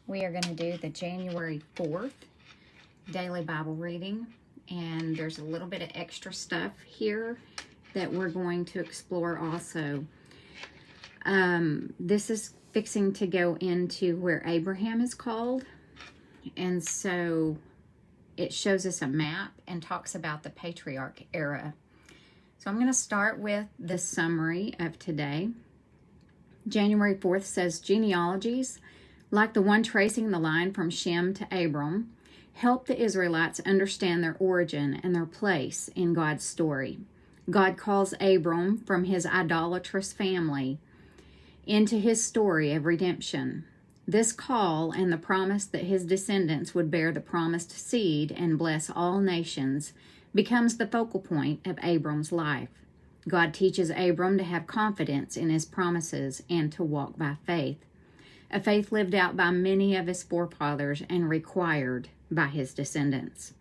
We are going to do the January 4th daily Bible reading, and there's a little bit of extra stuff here that we're going to explore also. This is fixing to go into where Abraham is called, and so it shows us a map and talks about the patriarch era. So I'm going to start with the summary of today. January 4th says, genealogies, like the one tracing the line from Shem to Abram, help the Israelites understand their origin and their place in God's story. God calls Abram from his idolatrous family into his story of redemption. This call and the promise that his descendants would bear the promised seed and bless all nations becomes the focal point of Abram's life. God teaches Abram to have confidence in his promises and to walk by faith, a faith lived out by many of his forefathers and required by his descendants.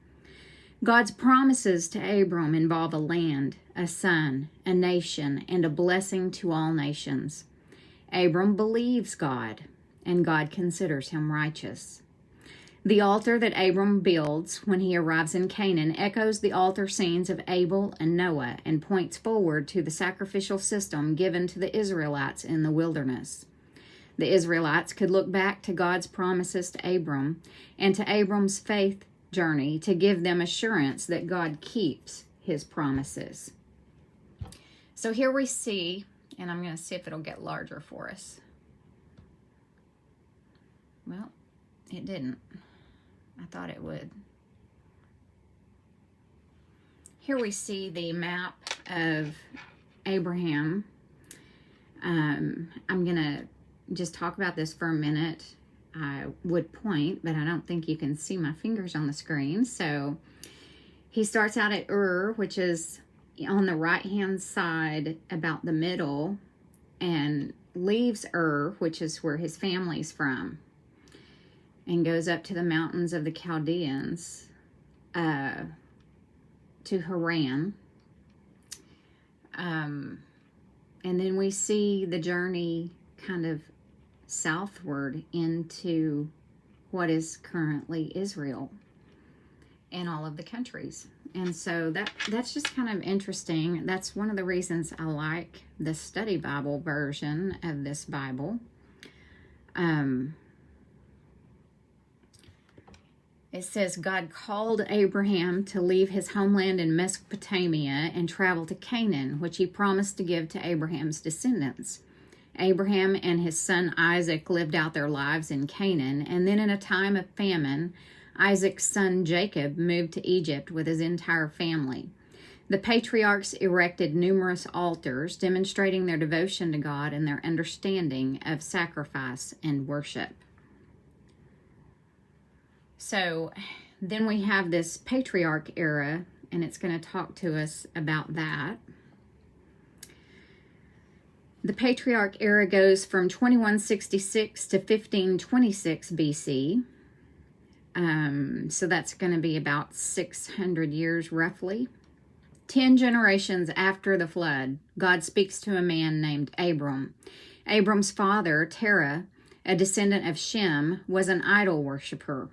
God's promises to Abram involve a land, a son, a nation, and a blessing to all nations. Abram believes God, and God considers him righteous. The altar that Abram builds when he arrives in Canaan echoes the altar scenes of Abel and Noah and points forward to the sacrificial system given to the Israelites in the wilderness. The Israelites could look back to God's promises to Abram and to Abram's faith journey to give them assurance that God keeps his promises. So here we see, and I'm going to see if it'll get larger for us. Well, it didn't. I thought it would. Here we see the map of Abraham. I'm going to just talk about this for a minute. I would point, but I don't think you can see my fingers on the screen. So he starts out at Ur, which is on the right-hand side about the middle, and leaves Ur, which is where his family's from, and goes up to the mountains of the Chaldeans, to Haran. And then we see the journey kind of southward into what is currently Israel and all of the countries. And so that's just kind of interesting. That's one of the reasons I like the study Bible version of this Bible. It says, God called Abraham to leave his homeland in Mesopotamia and travel to Canaan, which he promised to give to Abraham's descendants. Abraham and his son Isaac lived out their lives in Canaan, and then in a time of famine, Isaac's son Jacob moved to Egypt with his entire family. The patriarchs erected numerous altars, demonstrating their devotion to God and their understanding of sacrifice and worship. So then we have this patriarch era, and it's going to talk to us about that. The patriarch era goes from 2166 to 1526 BC. So that's going to be about 600 years roughly. 10 generations after the flood, God speaks to a man named Abram. Abram's father, Terah, a descendant of Shem, was an idol worshiper.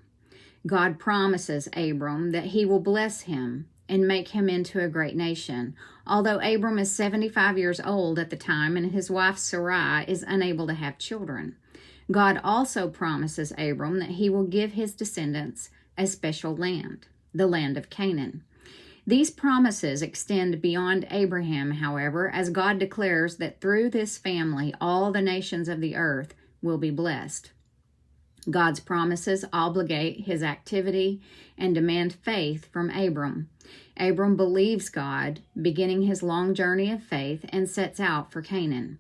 God promises Abram that he will bless him and make him into a great nation. Although Abram is 75 years old at the time and his wife Sarai is unable to have children, God also promises Abram that he will give his descendants a special land, the land of Canaan. These promises extend beyond Abraham, however, as God declares that through this family all the nations of the earth will be blessed. God's promises obligate his activity and demand faith from Abram. Abram believes God, beginning his long journey of faith, and sets out for Canaan.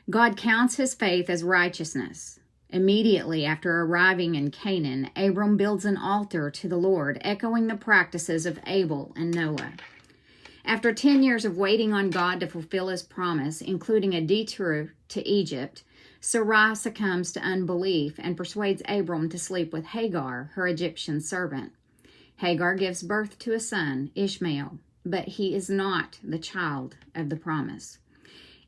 God counts his faith as righteousness. Immediately after arriving in Canaan, Abram builds an altar to the Lord, echoing the practices of Abel and Noah. After 10 years of waiting on God to fulfill his promise, including a detour to Egypt, Sarai succumbs to unbelief and persuades Abram to sleep with Hagar, her Egyptian servant. Hagar gives birth to a son, Ishmael, but he is not the child of the promise.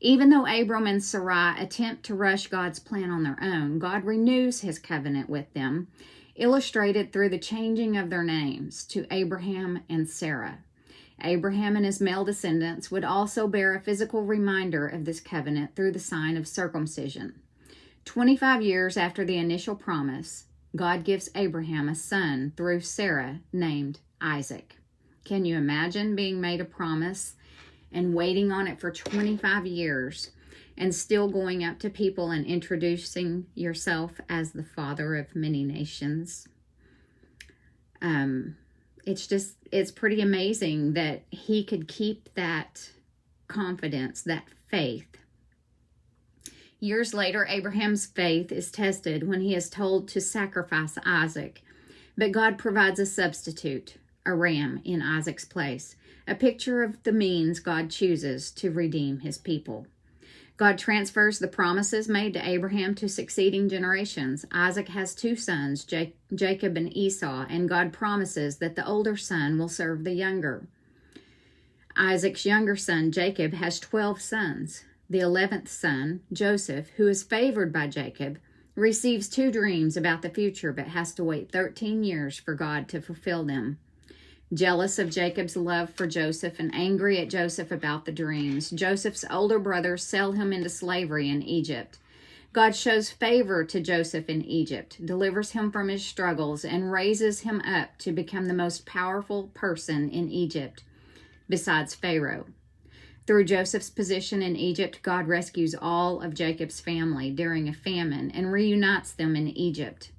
Even though Abram and Sarai attempt to rush God's plan on their own, God renews his covenant with them, illustrated through the changing of their names to Abraham and Sarah. Abraham and his male descendants would also bear a physical reminder of this covenant through the sign of circumcision. 25 years after the initial promise, God gives Abraham a son through Sarah named Isaac. Can you imagine being made a promise and waiting on it for 25 years and still going up to people and introducing yourself as the father of many nations? It's pretty amazing that he could keep that confidence, that faith. Years later, Abraham's faith is tested when he is told to sacrifice Isaac, but God provides a substitute, a ram in Isaac's place, a picture of the means God chooses to redeem his people. God transfers the promises made to Abraham to succeeding generations. Isaac has two sons, Jacob and Esau, and God promises that the older son will serve the younger. Isaac's younger son, Jacob, has 12 sons. The 11th son, Joseph, who is favored by Jacob, receives two dreams about the future but has to wait 13 years for God to fulfill them. Jealous of Jacob's love for Joseph and angry at Joseph about the dreams, Joseph's older brothers sell him into slavery in Egypt. God shows favor to Joseph in Egypt, delivers him from his struggles, and raises him up to become the most powerful person in Egypt, besides Pharaoh. Through Joseph's position in Egypt, God rescues all of Jacob's family during a famine and reunites them in Egypt.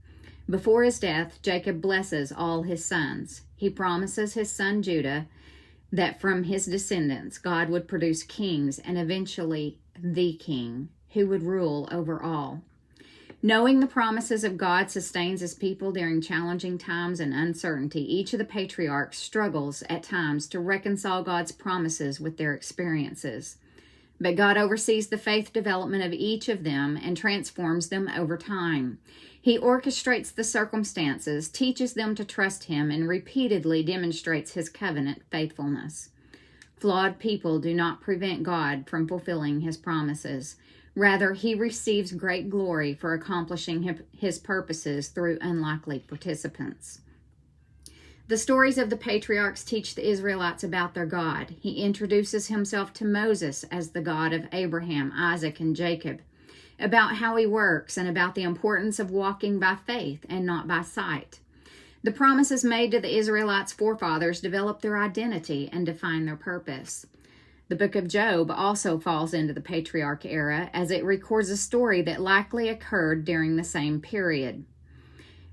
Before his death, Jacob blesses all his sons. He promises his son Judah that from his descendants, God would produce kings and eventually the king who would rule over all. Knowing the promises of God sustains his people during challenging times and uncertainty. Each of the patriarchs struggles at times to reconcile God's promises with their experiences. But God oversees the faith development of each of them and transforms them over time. He orchestrates the circumstances, teaches them to trust him, and repeatedly demonstrates his covenant faithfulness. Flawed people do not prevent God from fulfilling his promises. Rather, he receives great glory for accomplishing his purposes through unlikely participants. The stories of the patriarchs teach the Israelites about their God. He introduces himself to Moses as the God of Abraham, Isaac, and Jacob, about how he works and about the importance of walking by faith and not by sight. The promises made to the Israelites' forefathers develop their identity and define their purpose. The book of Job also falls into the patriarch era as it records a story that likely occurred during the same period.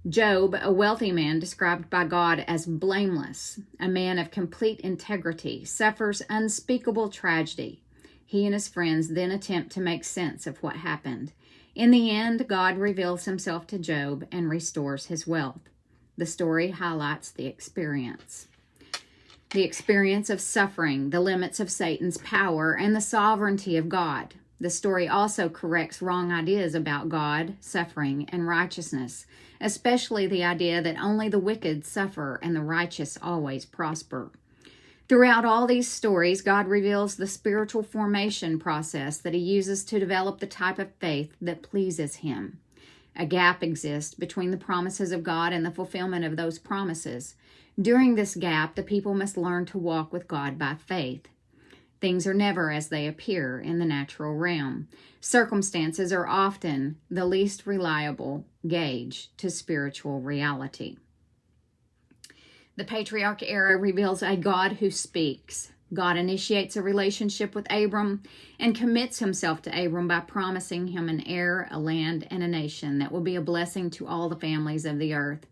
Job, a wealthy man described by God as blameless, a man of complete integrity, suffers unspeakable tragedy. He and his friends then attempt to make sense of what happened. In the end, God reveals himself to Job and restores his wealth. The story highlights the experience of suffering, the limits of Satan's power, and the sovereignty of God. The story also corrects wrong ideas about God, suffering, and righteousness, especially the idea that only the wicked suffer and the righteous always prosper. Throughout all these stories, God reveals the spiritual formation process that he uses to develop the type of faith that pleases him. A gap exists between the promises of God and the fulfillment of those promises. During this gap, the people must learn to walk with God by faith. Things are never as they appear in the natural realm. Circumstances are often the least reliable gauge to spiritual reality. The patriarch era reveals a God who speaks. God initiates a relationship with Abram and commits himself to Abram by promising him an heir, a land, and a nation that will be a blessing to all the families of the earth.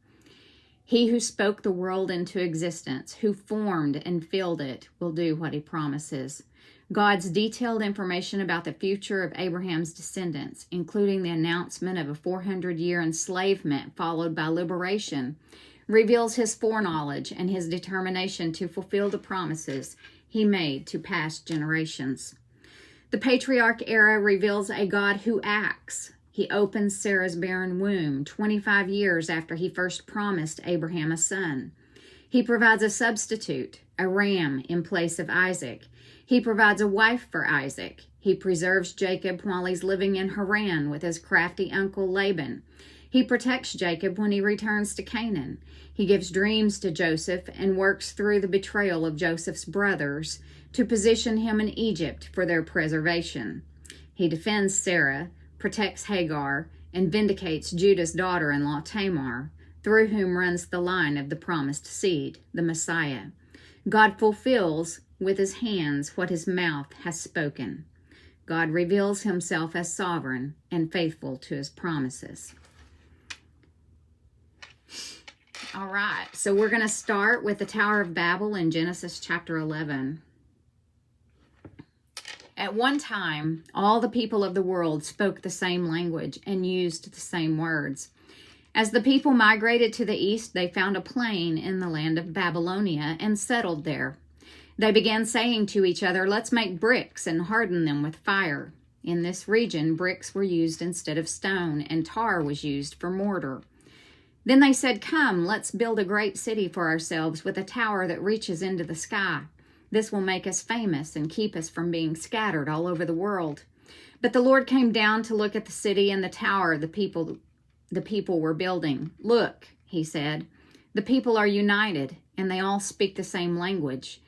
He who spoke the world into existence, who formed and filled it, will do what he promises. God's detailed information about the future of Abraham's descendants, including the announcement of a 400-year enslavement followed by liberation, reveals his foreknowledge and his determination to fulfill the promises he made to past generations. The patriarch era reveals a God who acts. He opens Sarah's barren womb 25 years after he first promised Abraham a son. He provides a substitute, a ram in place of Isaac. He provides a wife for Isaac. He preserves Jacob while he's living in Haran with his crafty uncle Laban. He protects Jacob when he returns to Canaan. He gives dreams to Joseph and works through the betrayal of Joseph's brothers to position him in Egypt for their preservation. He defends Sarah, protects Hagar, and vindicates Judah's daughter-in-law Tamar, through whom runs the line of the promised seed, the Messiah. God fulfills with his hands what his mouth has spoken. God reveals himself as sovereign and faithful to his promises. All right, so we're going to start with the Tower of Babel in Genesis chapter 11. At one time, all the people of the world spoke the same language and used the same words. As the people migrated to the east, they found a plain in the land of Babylonia and settled there. They began saying to each other, "Let's make bricks and harden them with fire." In this region, bricks were used instead of stone, and tar was used for mortar. Then they said, "Come, let's build a great city for ourselves with a tower that reaches into the sky. This will make us famous and keep us from being scattered all over the world." But the Lord came down to look at the city and the tower the people were building. "Look," he said, "the people are united, and they all speak the same language.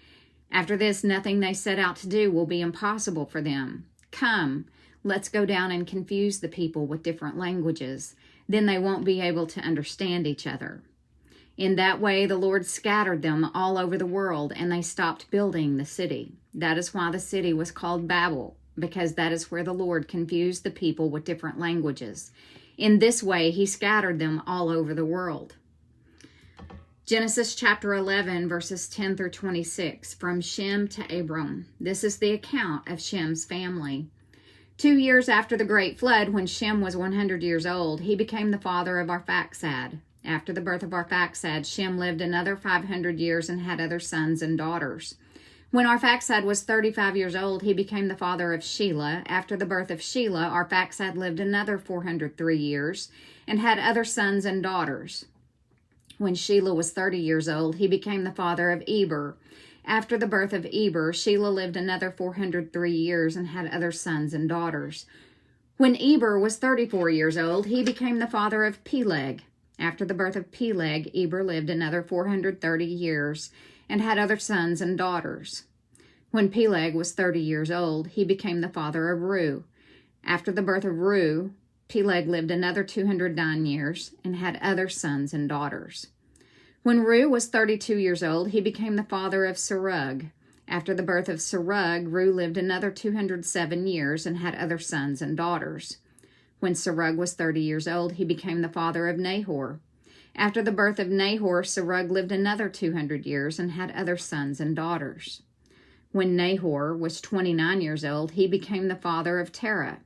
After this, nothing they set out to do will be impossible for them. Come, let's go down and confuse the people with different languages. Then they won't be able to understand each other." In that way, the Lord scattered them all over the world, and they stopped building the city. That is why the city was called Babel, because that is where the Lord confused the people with different languages. In this way, he scattered them all over the world. Genesis chapter 11, verses 10 through 26, from Shem to Abram. This is the account of Shem's family. 2 years after the great flood, when Shem was 100 years old, he became the father of Arphaxad. After the birth of Arphaxad, Shem lived another 500 years and had other sons and daughters. When Arphaxad was 35 years old, he became the father of Shelah. After the birth of Shelah, Arphaxad lived another 403 years and had other sons and daughters. When Shelah was 30 years old, he became the father of Eber. After the birth of Eber, Shelah lived another 403 years and had other sons and daughters. When Eber was 34 years old, he became the father of Peleg. After the birth of Peleg, Eber lived another 430 years and had other sons and daughters. When Peleg was 30 years old, he became the father of Reu. After the birth of Reu, Peleg lived another 209 years and had other sons and daughters. When Reu was 32 years old, he became the father of Serug. After the birth of Serug, Reu lived another 207 years and had other sons and daughters. When Serug was 30 years old, he became the father of Nahor. After the birth of Nahor, Serug lived another 200 years and had other sons and daughters. When Nahor was 29 years old, he became the father of Terah.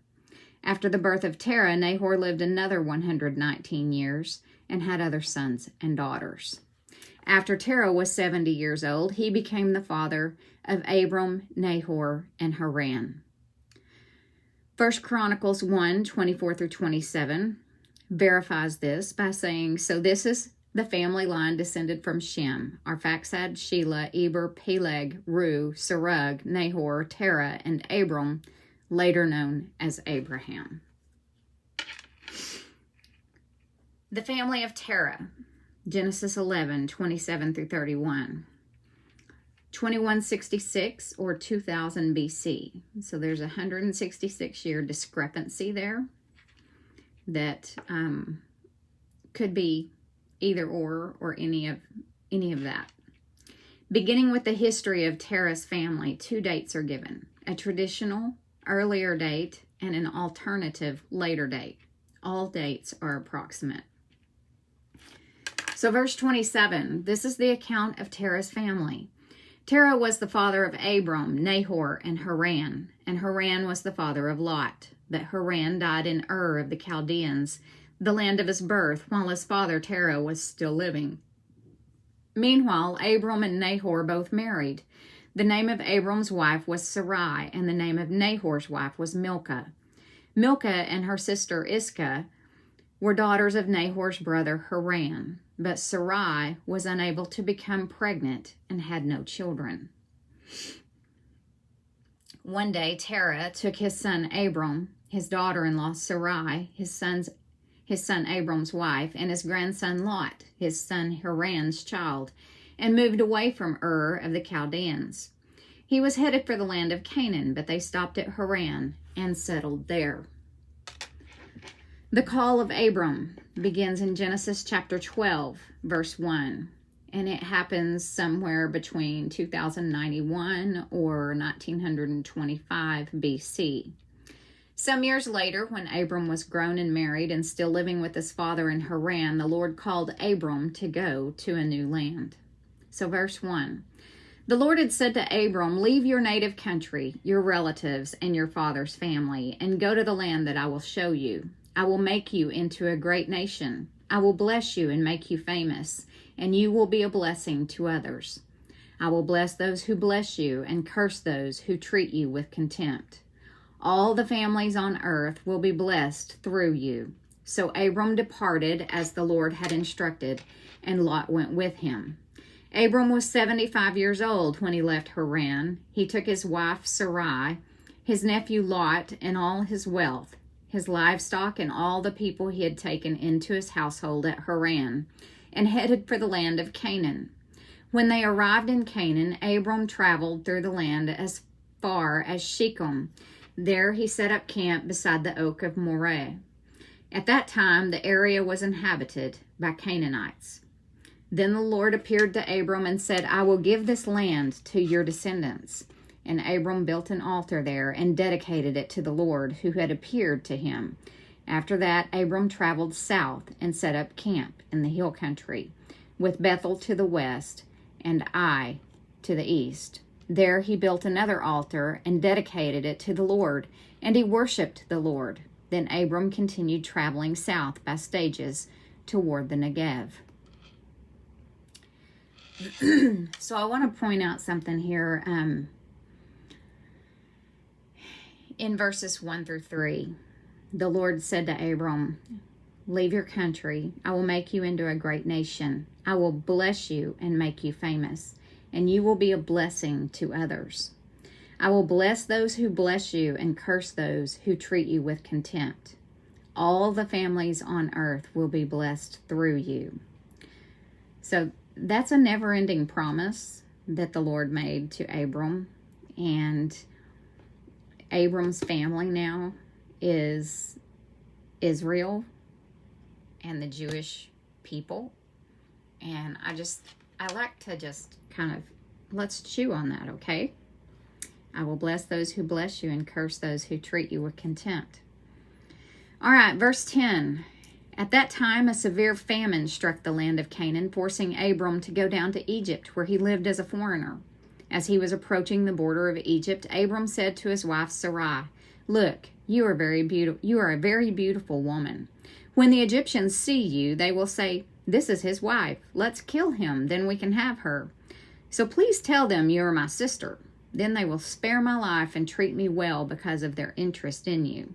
After the birth of Terah, Nahor lived another 119 years and had other sons and daughters. After Terah was 70 years old, he became the father of Abram, Nahor, and Haran. 1 Chronicles 1, 24 through 27 verifies this by saying, "So this is the family line descended from Shem, Arphaxad, Shelah, Eber, Peleg, Reu, Serug, Nahor, Terah, and Abram, later known as Abraham." The family of Terah, Genesis 11, 27 through 31. 2166 or 2000 BC. So there's a 166-year discrepancy there that could be either or any of that. Beginning with the history of Terah's family, 2 dates are given: a traditional earlier date and an alternative later date. All dates are approximate. So verse 27, this is the account of Terah's family. Terah was the father of Abram, Nahor, and Haran was the father of Lot. But Haran died in Ur of the Chaldeans, the land of his birth, while his father Terah was still living. Meanwhile, Abram and Nahor both married. The name of Abram's wife was Sarai, and the name of Nahor's wife was Milcah. Milcah and her sister Iscah were daughters of Nahor's brother Haran, but Sarai was unable to become pregnant and had no children. One day Terah took his son Abram, his daughter-in-law Sarai, his son Abram's wife, and his grandson Lot, his son Haran's child, and moved away from Ur of the Chaldeans. He was headed for the land of Canaan, but they stopped at Haran and settled there. The call of Abram begins in Genesis chapter 12, verse 1, and it happens somewhere between 2091 or 1925 BC. Some years later, when Abram was grown and married and still living with his father in Haran, the Lord called Abram to go to a new land. So verse 1, the Lord had said to Abram, leave your native country, your relatives, and your father's family, and go to the land that I will show you. I will make you into a great nation. I will bless you and make you famous, and you will be a blessing to others. I will bless those who bless you and curse those who treat you with contempt. All the families on earth will be blessed through you. So Abram departed as the Lord had instructed, and Lot went with him. Abram was 75 years old when he left Haran. He took his wife Sarai, his nephew Lot, and all his wealth, his livestock, and all the people he had taken into his household at Haran, and headed for the land of Canaan. When they arrived in Canaan, Abram traveled through the land as far as Shechem. There he set up camp beside the oak of Moreh. At that time, the area was inhabited by Canaanites. Then the Lord appeared to Abram and said, I will give this land to your descendants. And Abram built an altar there and dedicated it to the Lord who had appeared to him. After that, Abram traveled south and set up camp in the hill country, with Bethel to the west and Ai to the east. There he built another altar and dedicated it to the Lord, and he worshipped the Lord. Then Abram continued traveling south by stages toward the Negev. So I want to point out something here in verses 1 through 3. The Lord said to Abram, leave your country. I will make you into a great nation. I will bless you and make you famous, and you will be a blessing to others. I will bless those who bless you and curse those who treat you with contempt. All the families on earth will be blessed through you. So that's a never-ending promise that the Lord made to Abram, and Abram's family now is Israel and the Jewish people. And I like to just kind of, let's chew on that, okay? I will bless those who bless you and curse those who treat you with contempt. All right, verse 10. At that time, a severe famine struck the land of Canaan, forcing Abram to go down to Egypt, where he lived as a foreigner. As he was approaching the border of Egypt, Abram said to his wife Sarai, look, you are a very beautiful woman. When the Egyptians see you, they will say, this is his wife. Let's kill him, then we can have her. So please tell them you are my sister. Then they will spare my life and treat me well because of their interest in you.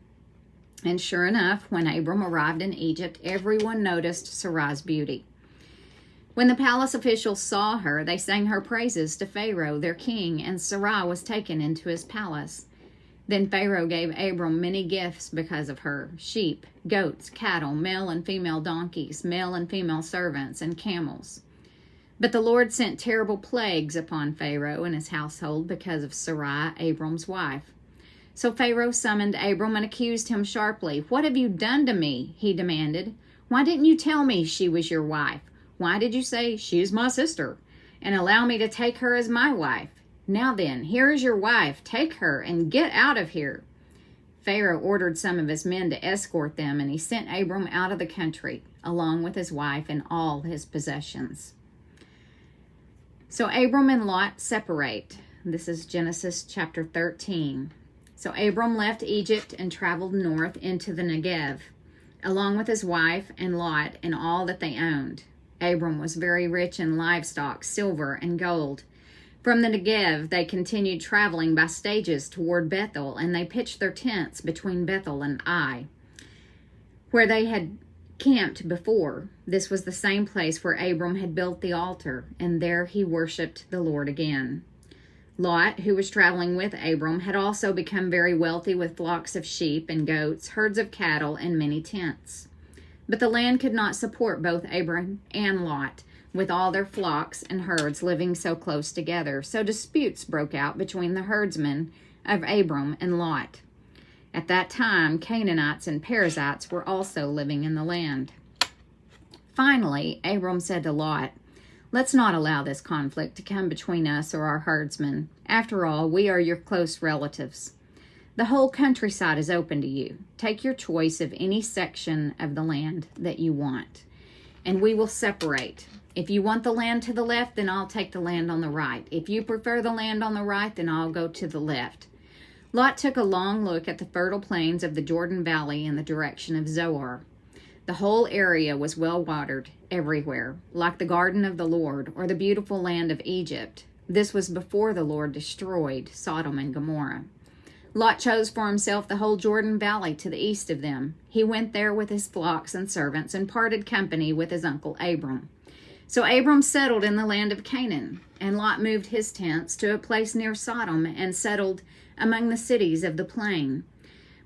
And sure enough, when Abram arrived in Egypt, everyone noticed Sarai's beauty. When the palace officials saw her, they sang her praises to Pharaoh, their king, and Sarai was taken into his palace. Then Pharaoh gave Abram many gifts because of her: sheep, goats, cattle, male and female donkeys, male and female servants, and camels. But the Lord sent terrible plagues upon Pharaoh and his household because of Sarai, Abram's wife. So Pharaoh summoned Abram and accused him sharply. What have you done to me? He demanded. Why didn't you tell me she was your wife? Why did you say, she's my sister, and allow me to take her as my wife? Now then, here is your wife. Take her and get out of here. Pharaoh ordered some of his men to escort them, and he sent Abram out of the country, along with his wife and all his possessions. So Abram and Lot separate. This is Genesis chapter 13. So Abram left Egypt and traveled north into the Negev, along with his wife and Lot and all that they owned. Abram was very rich in livestock, silver, and gold. From the Negev, they continued traveling by stages toward Bethel, and they pitched their tents between Bethel and Ai, where they had camped before. This was the same place where Abram had built the altar, and there he worshipped the Lord again. Lot, who was traveling with Abram, had also become very wealthy with flocks of sheep and goats, herds of cattle, and many tents. But the land could not support both Abram and Lot, with all their flocks and herds living so close together. So disputes broke out between the herdsmen of Abram and Lot. At that time, Canaanites and Perizzites were also living in the land. Finally, Abram said to Lot, "Let's not allow this conflict to come between us or our herdsmen. After all, we are your close relatives. The whole countryside is open to you. Take your choice of any section of the land that you want, and we will separate. If you want the land to the left, then I'll take the land on the right. If you prefer the land on the right, then I'll go to the left." Lot took a long look at the fertile plains of the Jordan Valley in the direction of Zoar. The whole area was well watered everywhere, like the garden of the Lord, or the beautiful land of Egypt. This was before the Lord destroyed Sodom and Gomorrah. Lot chose for himself the whole Jordan Valley to the east of them. He went there with his flocks and servants and parted company with his uncle Abram. So Abram settled in the land of Canaan, and Lot moved his tents to a place near Sodom and settled among the cities of the plain.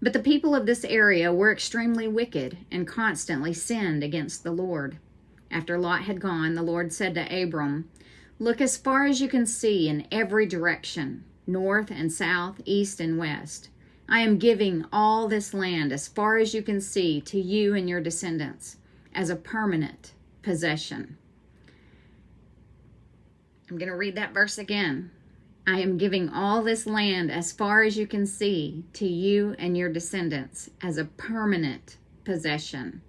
But the people of this area were extremely wicked and constantly sinned against the Lord. After Lot had gone, the Lord said to Abram, "Look as far as you can see in every direction, north and south, east and west. I am giving all this land as far as you can see to you and your descendants as a permanent possession." I'm going to read that verse again. I am giving all this land as far as you can see to you and your descendants as a permanent possession.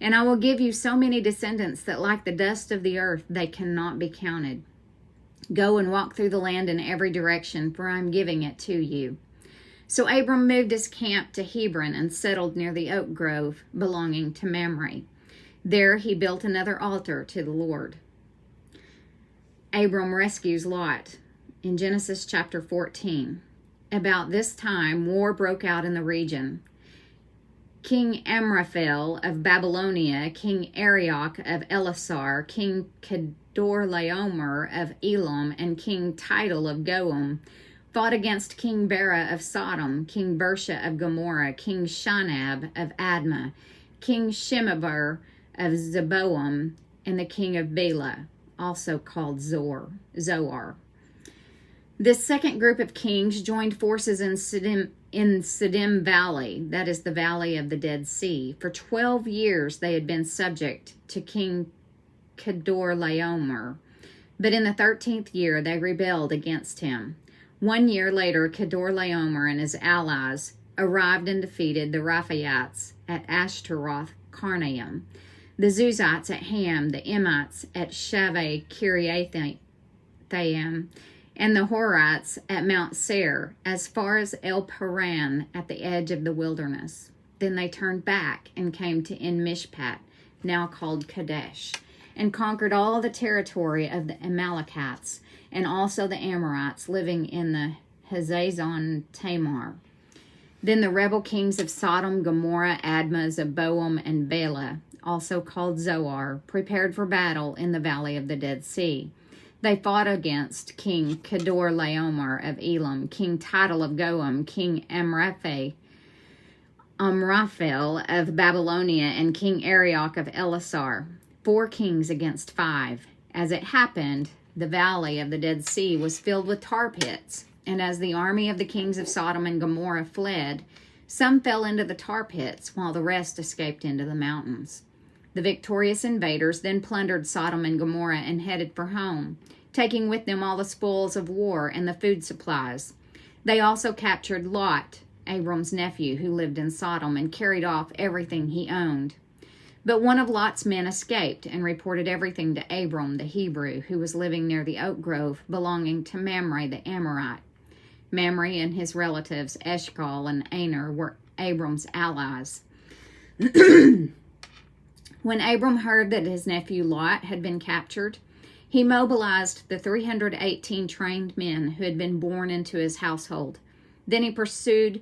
And I will give you so many descendants that like the dust of the earth, they cannot be counted. Go and walk through the land in every direction, for I am giving it to you. So Abram moved his camp to Hebron and settled near the oak grove belonging to Mamre. There he built another altar to the Lord. Abram rescues Lot. In Genesis chapter 14. About this time, war broke out in the region. King Amraphel of Babylonia, King Arioch of Elasar, King Kedorlaomer of Elam, and King Tidal of Goam fought against King Bera of Sodom, King Bersha of Gomorrah, King Shinab of Admah, King Shemeber of Zeboam, and the king of Bela, also called Zoar. This second group of kings joined forces in Siddim Valley, that is the valley of the Dead Sea. For 12 years they had been subject to King Kedorlaomer, but in the 13th year they rebelled against him. 1 year later, Kedorlaomer and his allies arrived and defeated the Rephaites at Ashtaroth Karnaim, the Zuzites at Ham, the Emites at Shaveh Kiriathaim, and the Horites at Mount Seir, as far as El Paran at the edge of the wilderness. Then they turned back and came to En Mishpat, now called Kadesh, and conquered all the territory of the Amalekites, and also the Amorites living in the Hazazon Tamar. Then the rebel kings of Sodom, Gomorrah, Admah, Zeboam, and Bela, also called Zoar, prepared for battle in the valley of the Dead Sea. They fought against King Kedorlaomer of Elam, King Tidal of Goam, King Amraphel of Babylonia, and King Arioch of Elasar. 4 kings against 5. As it happened, the valley of the Dead Sea was filled with tar pits, and as the army of the kings of Sodom and Gomorrah fled, some fell into the tar pits, while the rest escaped into the mountains. The victorious invaders then plundered Sodom and Gomorrah and headed for home, taking with them all the spoils of war and the food supplies. They also captured Lot, Abram's nephew, who lived in Sodom, and carried off everything he owned. But one of Lot's men escaped and reported everything to Abram the Hebrew, who was living near the oak grove belonging to Mamre the Amorite. Mamre and his relatives Eshcol and Aner were Abram's allies. When Abram heard that his nephew Lot had been captured, he mobilized the 318 trained men who had been born into his household. Then he pursued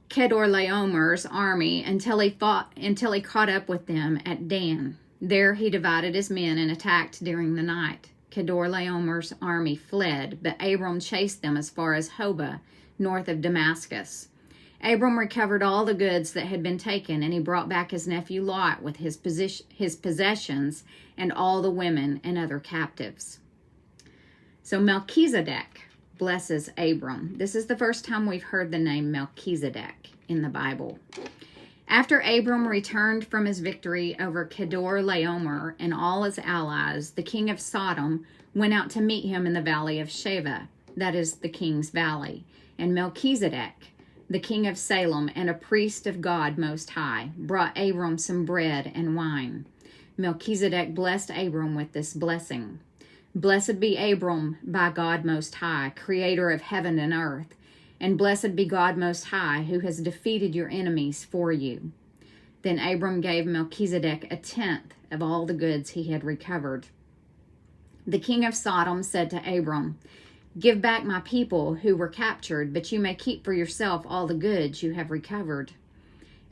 Kedorlaomer's army until he caught up with them at Dan. There he divided his men and attacked during the night. Kedorlaomer's army fled, but Abram chased them as far as Hobah, north of Damascus. Abram recovered all the goods that had been taken, and he brought back his nephew Lot with his possessions and all the women and other captives. So Melchizedek blesses Abram. This is the first time we've heard the name Melchizedek in the Bible. After Abram returned from his victory over Kedorlaomer and all his allies, the king of Sodom went out to meet him in the valley of Sheva, that is the king's valley. And Melchizedek, the king of Salem and a priest of God Most High, brought Abram some bread and wine. Melchizedek blessed Abram with this blessing. Blessed be Abram by God Most High, creator of heaven and earth. And blessed be God Most High, who has defeated your enemies for you. Then Abram gave Melchizedek 1/10 of all the goods he had recovered. The king of Sodom said to Abram, "Give back my people who were captured, but you may keep for yourself all the goods you have recovered."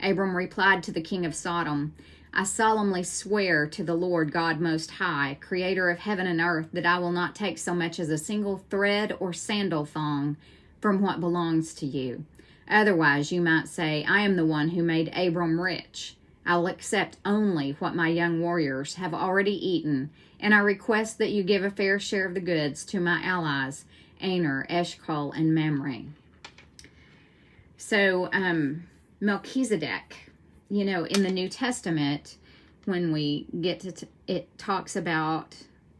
Abram replied to the king of Sodom, "I solemnly swear to the Lord God Most High, creator of heaven and earth, that I will not take so much as a single thread or sandal thong from what belongs to you. Otherwise, you might say, I am the one who made Abram rich. I will accept only what my young warriors have already eaten, and I request that you give a fair share of the goods to my allies, Aner, Eshcol, and Mamre." So, Melchizedek, in the New Testament, when we get to, it talks about,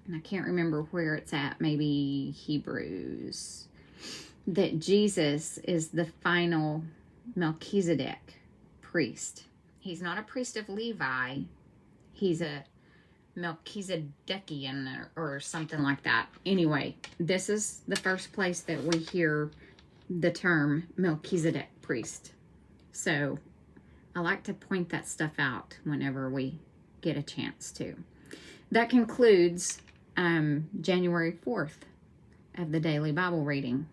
and I can't remember where it's at, maybe Hebrews, that Jesus is the final Melchizedek priest. He's not a priest of Levi. He's a Melchizedekian or something like that. Anyway, this is the first place that we hear the term Melchizedek priest. So I like to point that stuff out whenever we get a chance to. That concludes January 4th of the Daily Bible Reading.